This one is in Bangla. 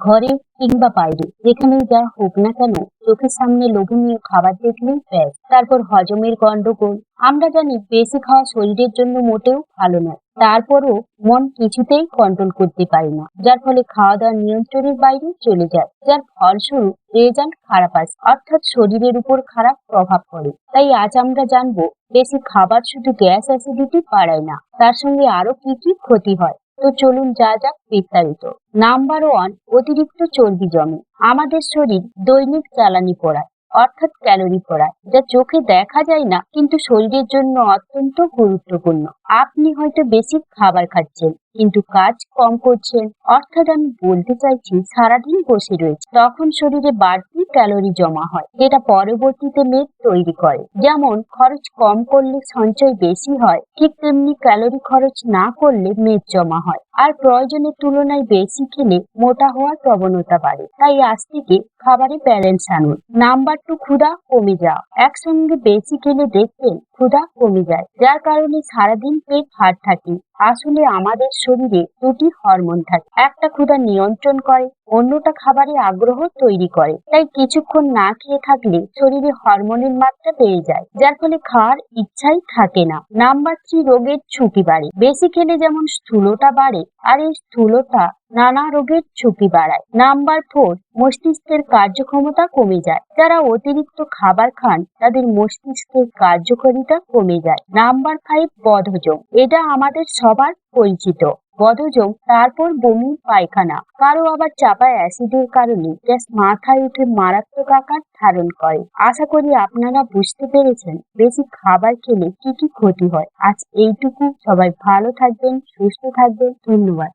ঘরে কিংবা বাইরে যেখানেই যা হোক না কেন, চোখের সামনে লোভনীয় খাবার দেখলেই ব্যাস, তারপর হজমের গন্ডগোল। আমরা জানি বেশি খাওয়া শরীরের জন্য মোটেও ভালো নয়, তারপরও মন কিছুতেই কন্ট্রোল করতে পারে না, যার ফলে খাওয়া দাওয়া নিয়ন্ত্রণের বাইরে চলে যায়, যার ফলস্বরূপ রেজাল্ট খারাপ আসে, অর্থাৎ শরীরের উপর খারাপ প্রভাব পড়ে। তাই আজ আমরা জানবো বেশি খাবার শুধু গ্যাস অ্যাসিডিটি বাড়ায় না, তার সঙ্গে আরো কি কি ক্ষতি হয়। তো চলুন যা যাক বিস্তারিত। নাম্বার 1, অতিরিক্ত চর্বি জমে। আমাদের শরীর দৈনিক জ্বালানি পোড়ায়, অর্থাৎ ক্যালোরি পোড়ায়, যা চোখে দেখা যায় না কিন্তু শরীরের জন্য অত্যন্ত গুরুত্বপূর্ণ। আপনি হয়তো বেশি খাবার খাচ্ছেন কিন্তু কাজ কম করছেন, অর্থাৎ আমি বলতে চাইছি সারাদিন বসে রয়েছে, তখন শরীরে বাড়তি ক্যালোরি জমা হয়, যেটা পরবর্তীতে মেদ তৈরি করে। যেমন খরচ কম করলে সঞ্চয় বেশি হয়, ঠিক তেমনি ক্যালোরি খরচ না করলে মেদ জমা হয়, আর প্রয়োজনের তুলনায় বেশি খেলে মোটা হওয়ার প্রবণতা বাড়ে। তাই আজ থেকে খাবারে ব্যালেন্স আনুন। নাম্বার 2, ক্ষুধা কমে যাওয়া। একসঙ্গে বেশি খেলে দেখবেন ক্ষুধা কমে যায়, যার কারণে সারাদিন পেট ভার থাকে। আসলে আমাদের শরীরে দুটি হরমোন থাকে, একটা ক্ষুধা নিয়ন্ত্রণ করে, অন্যটা খাবারে আগ্রহ তৈরি করে। তাই কিছুক্ষণ না খেয়ে থাকলে শরীরে হরমোনের মাত্রা বেড়ে যায়, যার ফলে খাওয়ার ইচ্ছাই থাকে না। নাম্বার 3, রোগের ঝুঁকি বাড়ে। বেশি খেলে যেমন স্থূলতা বাড়ে, আর এই স্থূলতা নানা রোগের ঝুঁকি বাড়ায়। নাম্বার 4, মস্তিষ্কের কার্যক্ষমতা কমে যায়। যারা অতিরিক্ত খাবার খান তাদের মস্তিষ্কের কার্যকারিতা কমে যায়। নাম্বার 5, বদহজম। এটা আমাদের সবার পরিচিত। বদহজম, তারপর বমি পায়খানা, কারো আবার চাপা অ্যাসিডের কারণে গ্যাস মাথায় উঠে মারাত্মক আকার ধারণ করে। আশা করি আপনারা বুঝতে পেরেছেন বেশি খাবার খেলে কি কি ক্ষতি হয়। আজ এইটুকু। সবাই ভালো থাকবেন, সুস্থ থাকবেন। ধন্যবাদ।